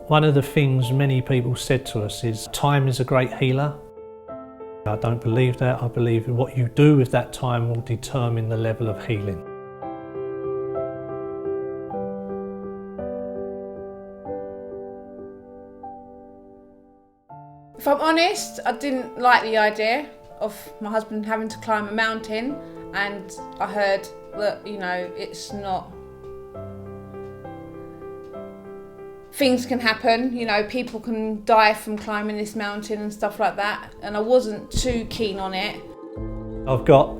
One of the things many people said to us is time is a great healer. I don't believe that. I believe what you do with that time will determine the level of healing. If I'm honest, I didn't like the idea of my husband having to climb a mountain, and I heard that, you know, it's not... Things can happen, you know, people can die from climbing this mountain and stuff like that, and I wasn't too keen on it. I've got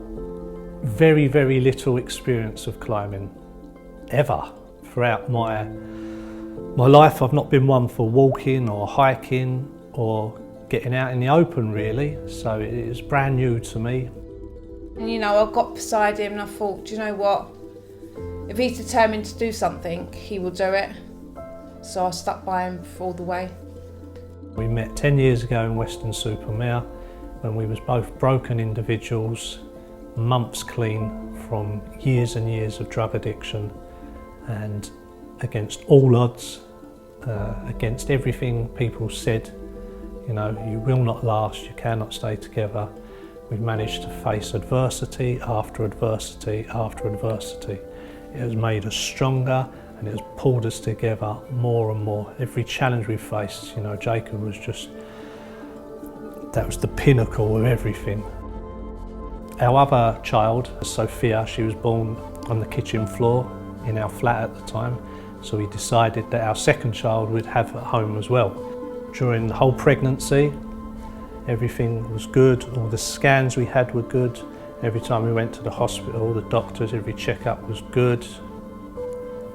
very, very little experience of climbing, ever. Throughout my life, I've not been one for walking or hiking or getting out in the open, really, so it is brand new to me. And, you know, I got beside him and I thought, do you know what? If he's determined to do something, he will do it. So I stuck by him all the way. We met 10 years ago in Weston-super-Mare when we was both broken individuals, months clean from years and years of drug addiction, and against all odds, against everything people said, you know, you will not last, you cannot stay together. We've managed to face adversity after adversity after adversity. It has made us stronger, and it has pulled us together more and more. Every challenge we faced, you know, Jacob was just, that was the pinnacle of everything. Our other child, Sophia, she was born on the kitchen floor in our flat at the time, so we decided that our second child we'd have at home as well. During the whole pregnancy, everything was good, all the scans we had were good. Every time we went to the hospital, the doctors, every checkup was good.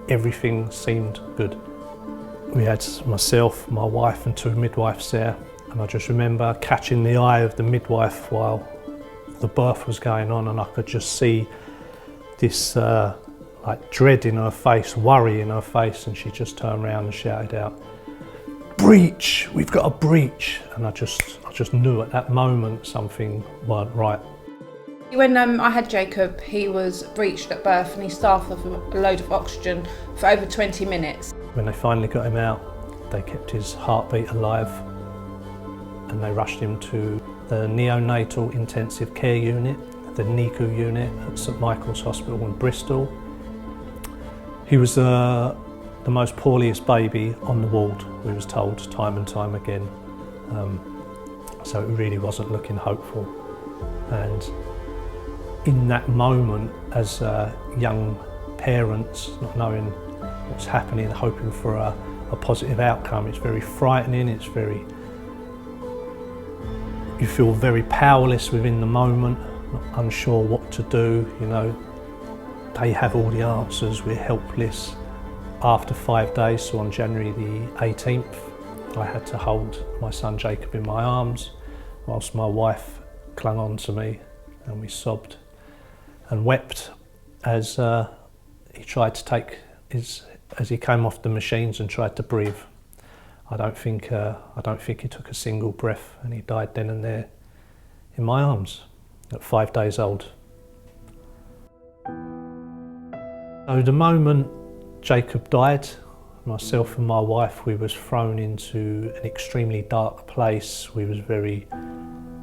Everything seemed good. We had myself, my wife and two midwives there, and I just remember catching the eye of the midwife while the birth was going on, and I could just see this like dread in her face, worry in her face, and she just turned around and shouted out, "Breech! We've got a breech!" And I just knew at that moment something weren't right. When I had Jacob, he was breached at birth and he starved of a load of oxygen for over 20 minutes. When they finally got him out, they kept his heartbeat alive and they rushed him to the neonatal intensive care unit, the NICU unit at St Michael's Hospital in Bristol. He was the most poorliest baby on the ward, we was told time and time again. So it really wasn't looking hopeful. And in that moment, as young parents, not knowing what's happening, hoping for a positive outcome, it's very frightening, you feel very powerless within the moment, unsure what to do, you know. They have all the answers, we're helpless. After 5 days, so on January the 18th, I had to hold my son Jacob in my arms whilst my wife clung on to me, and we sobbed and wept as he tried to take as he came off the machines and tried to breathe. I don't think he took a single breath, and he died then and there in my arms at 5 days old. So the moment Jacob died, myself and my wife, we was thrown into an extremely dark place. We was very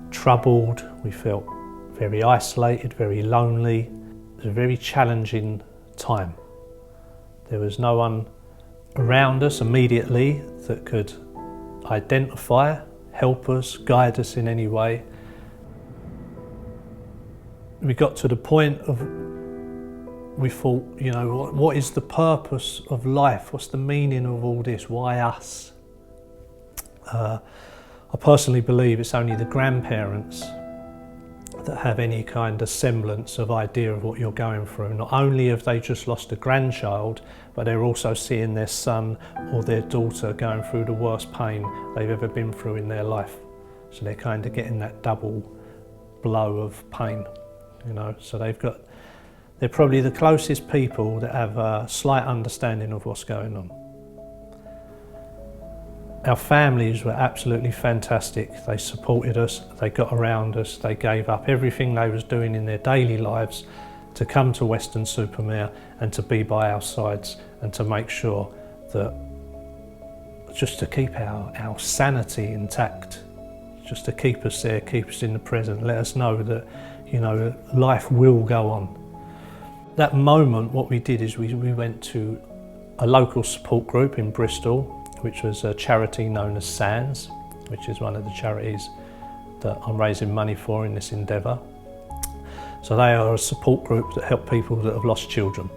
troubled, we felt very isolated, very lonely. It was a very challenging time. There was no one around us immediately that could identify, help us, guide us in any way. We got to the point of, we thought, you know, what is the purpose of life? What's the meaning of all this? Why us? I personally believe it's only the grandparents that have any kind of semblance of idea of what you're going through. Not only have they just lost a grandchild, but they're also seeing their son or their daughter going through the worst pain they've ever been through in their life. So they're kind of getting that double blow of pain, you know. So they're probably the closest people that have a slight understanding of what's going on. Our families were absolutely fantastic. They supported us, they got around us, they gave up everything they was doing in their daily lives to come to Weston-super-Mare and to be by our sides and to make sure that just to keep our sanity intact, just to keep us there, keep us in the present, let us know that, you know, life will go on. That moment, what we did is we went to a local support group in Bristol, which was a charity known as SANS, which is one of the charities that I'm raising money for in this endeavour. So they are a support group that help people that have lost children.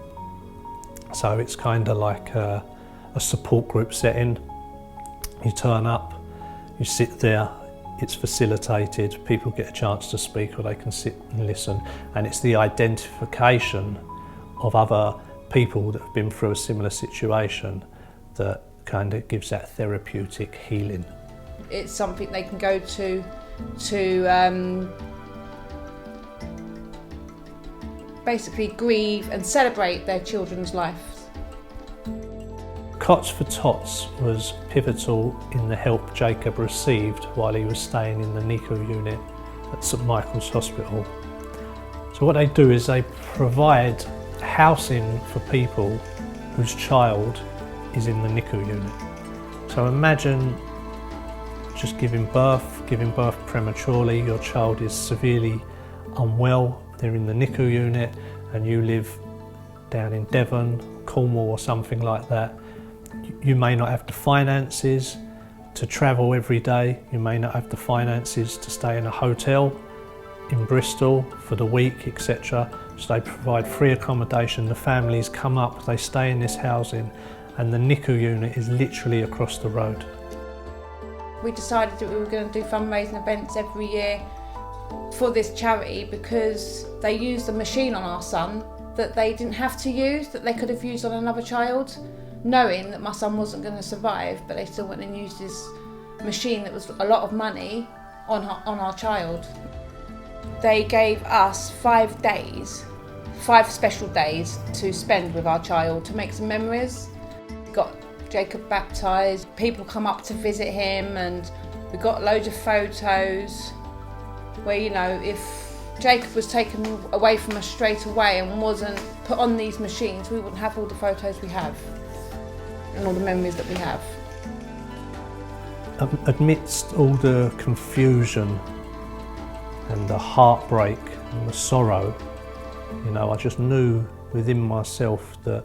So it's kind of like a support group setting. You turn up, you sit there, it's facilitated, people get a chance to speak or they can sit and listen, and it's the identification of other people that have been through a similar situation that kind of gives that therapeutic healing. It's something they can go to basically grieve and celebrate their children's lives. Cots for Tots was pivotal in the help Jacob received while he was staying in the NICU unit at St Michael's Hospital. So what they do is they provide housing for people whose child is in the NICU unit. So imagine just giving birth prematurely, your child is severely unwell, they're in the NICU unit and you live down in Devon, Cornwall or something like that. You may not have the finances to travel every day, you may not have the finances to stay in a hotel in Bristol for the week, etc. So they provide free accommodation, the families come up, they stay in this housing, and the NICU unit is literally across the road. We decided that we were going to do fundraising events every year for this charity because they used a machine on our son that they didn't have to use, that they could have used on another child, knowing that my son wasn't going to survive, but they still went and used this machine that was a lot of money on our child. They gave us 5 days, 5 special days to spend with our child to make some memories. We got Jacob baptised, people come up to visit him, and we got loads of photos where, you know, if Jacob was taken away from us straight away and wasn't put on these machines, we wouldn't have all the photos we have and all the memories that we have. Amidst all the confusion and the heartbreak and the sorrow, you know, I just knew within myself that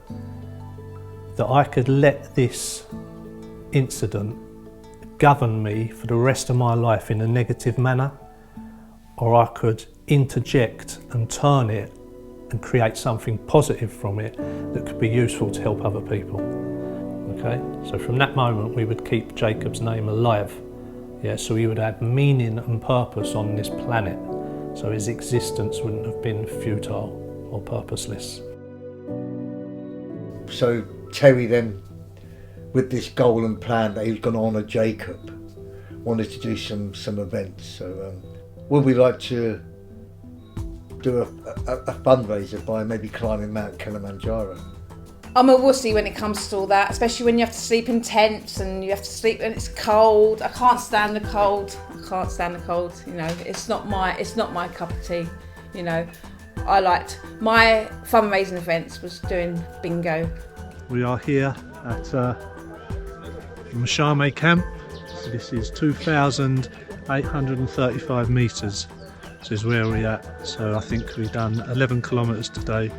I could let this incident govern me for the rest of my life in a negative manner, or I could interject and turn it and create something positive from it that could be useful to help other people. Okay, so from that moment we would keep Jacob's name alive. Yeah, so he would add meaning and purpose on this planet, so his existence wouldn't have been futile or purposeless. So Terry then, with this goal and plan that he was going to honour Jacob, wanted to do some events. So would we like to do a fundraiser by maybe climbing Mount Kilimanjaro? I'm a wussy when it comes to all that, especially when you have to sleep in tents and you have to sleep when it's cold. I can't stand the cold. You know, it's not my cup of tea. You know, I liked my fundraising events was doing bingo. We are here at Mashame Camp. This is 2,835 metres. This is where we're at. So I think we've done 11 kilometres today,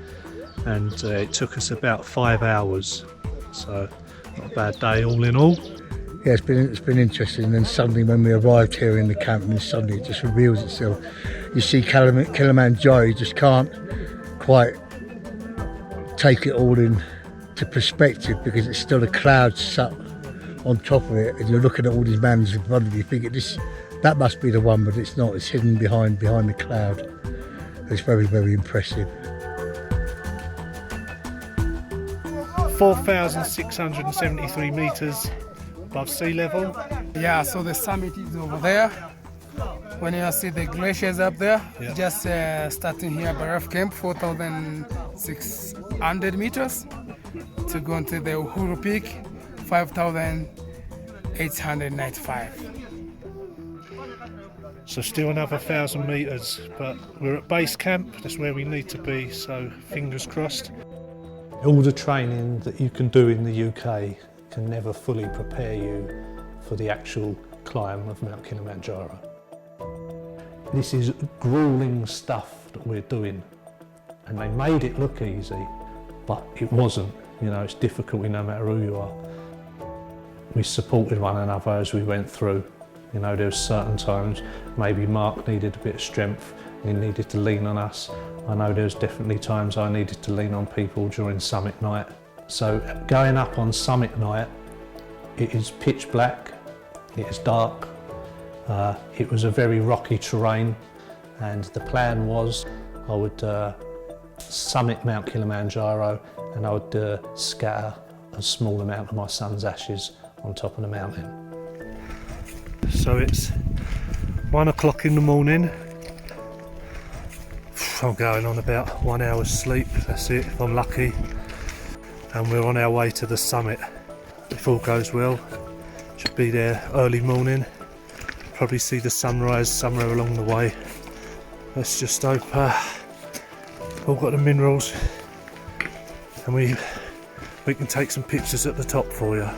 and it took us about 5 hours. So not a bad day all in all. Yeah, it's been interesting. And then suddenly when we arrived here in the camp, and suddenly it just reveals itself. You see Kilimanjaro, you just can't quite take it all in to perspective because it's still a cloud sat on top of it, and you're looking at all these mountains in front of you thinking that must be the one, but it's not. It's hidden behind the cloud. It's very, very impressive. 4,673 metres above sea level. Yeah, so the summit is over there. When you see the glaciers up there, Yeah. just starting here at Baraf Camp, 4,600 meters, to go into the Uhuru Peak, 5,895. So still another 1,000 metres, but we're at base camp, that's where we need to be, so fingers crossed. All the training that you can do in the UK can never fully prepare you for the actual climb of Mount Kilimanjaro. This is grueling stuff that we're doing, and they made it look easy, but it wasn't. You know, it's difficult no matter who you are. We supported one another as we went through. You know, there was certain times maybe Mark needed a bit of strength and he needed to lean on us. I know there was definitely times I needed to lean on people during summit night. So going up on summit night, it is pitch black, it is dark, it was a very rocky terrain, and the plan was I would summit Mount Kilimanjaro and I would scatter a small amount of my son's ashes on top of the mountain. So it's 1 o'clock in the morning. I'm going on about 1 hour's sleep, that's it, if I'm lucky. And we're on our way to the summit. If all goes well, should be there early morning. Probably see the sunrise somewhere along the way. Let's just hope all got the minerals and we can take some pictures at the top for you.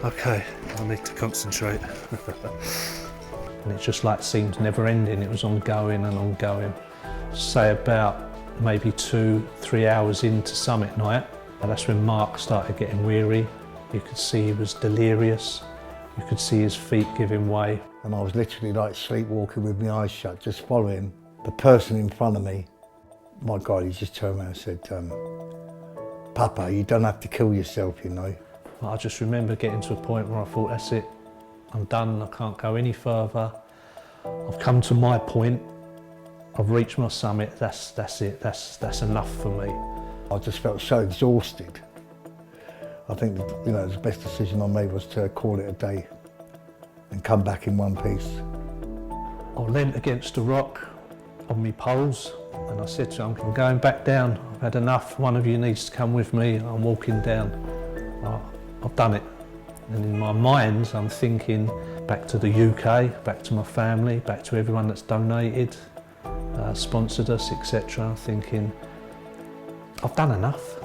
Okay, I need to concentrate. And it just like seemed never ending, it was ongoing and ongoing. Say about maybe 2-3 hours into summit night, and that's when Mark started getting weary. You could see he was delirious. You could see his feet giving way. And I was literally like sleepwalking with my eyes shut, just following the person in front of me. My God, he just turned around and said, Papa, you don't have to kill yourself, you know. I just remember getting to a point where I thought, that's it, I'm done, I can't go any further. I've come to my point, I've reached my summit, that's it, that's enough for me. I just felt so exhausted. I think, you know, the best decision I made was to call it a day and come back in one piece. I leant against a rock on my poles and I said to him, I'm going back down, I've had enough, one of you needs to come with me, I'm walking down. I've done it. And in my mind, I'm thinking back to the UK, back to my family, back to everyone that's donated, sponsored us, etc. I'm thinking, I've done enough.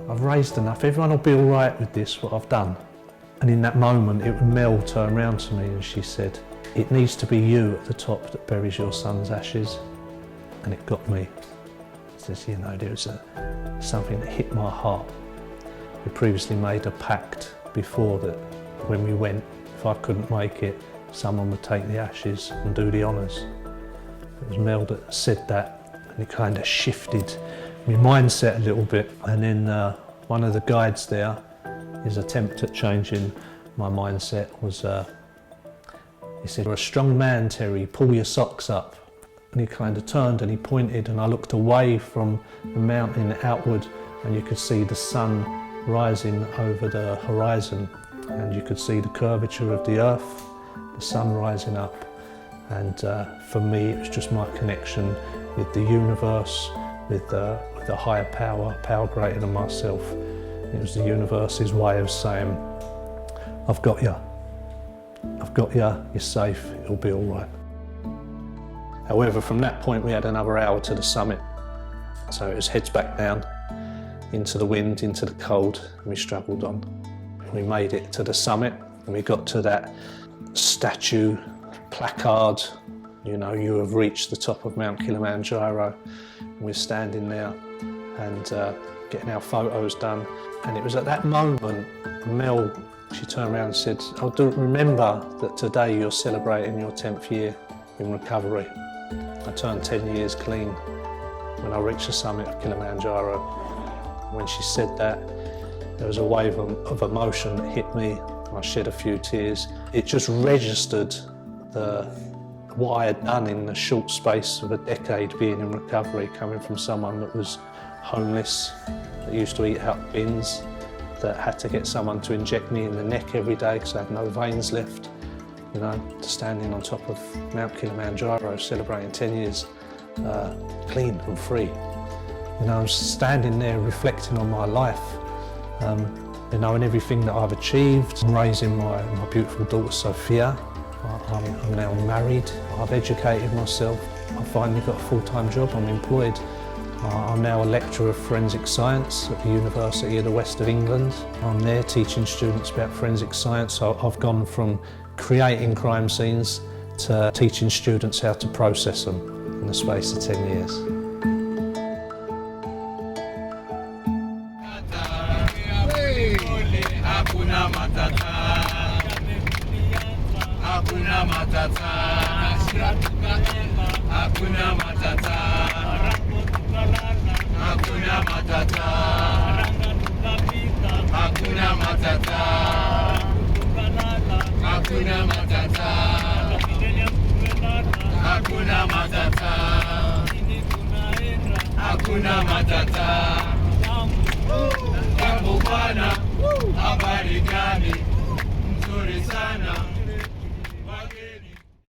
I've raised enough. Everyone will be all right with this, what I've done. And in that moment, Mel turned around to me and she said, it needs to be you at the top that buries your son's ashes. And it got me. It says, you know, there was something that hit my heart. We previously made a pact before that when we went, if I couldn't make it, someone would take the ashes and do the honours. It was Mel that said that, and it kind of shifted my mindset a little bit. And then one of the guides there, his attempt at changing my mindset was, he said, you're a strong man, Terry, pull your socks up. And he kind of turned and he pointed, and I looked away from the mountain outward, and you could see the sun rising over the horizon, and you could see the curvature of the earth, the sun rising up. And for me, it was just my connection with the universe, with a higher power greater than myself. It was the universe's way of saying, I've got you, you're safe, it'll be all right. However, from that point, we had another hour to the summit. So it was heads back down, into the wind, into the cold, and we struggled on. We made it to the summit, and we got to that statue, placard, you know, you have reached the top of Mount Kilimanjaro. And we're standing there and getting our photos done. And it was at that moment, Mel, she turned around and said, oh, remember that today you're celebrating your 10th year in recovery. I turned 10 years clean when I reached the summit of Kilimanjaro. When she said that, there was a wave of emotion that hit me. I shed a few tears. It just registered what I had done in the short space of a decade being in recovery, coming from someone that was homeless, that used to eat out bins, that had to get someone to inject me in the neck every day because I had no veins left, you know, to standing on top of Mount Kilimanjaro, celebrating 10 years clean and free. You know, I'm standing there reflecting on my life, you know, and everything that I've achieved. I'm raising my beautiful daughter Sophia. I'm now married. I've educated myself. I finally got a full-time job. I'm employed. I'm now a lecturer of forensic science at the University of the West of England. I'm there teaching students about forensic science. So I've gone from creating crime scenes to teaching students how to process them in the space of 10 years. Hakuna matata. Jambo bwana, habari gani? Mzuri sana.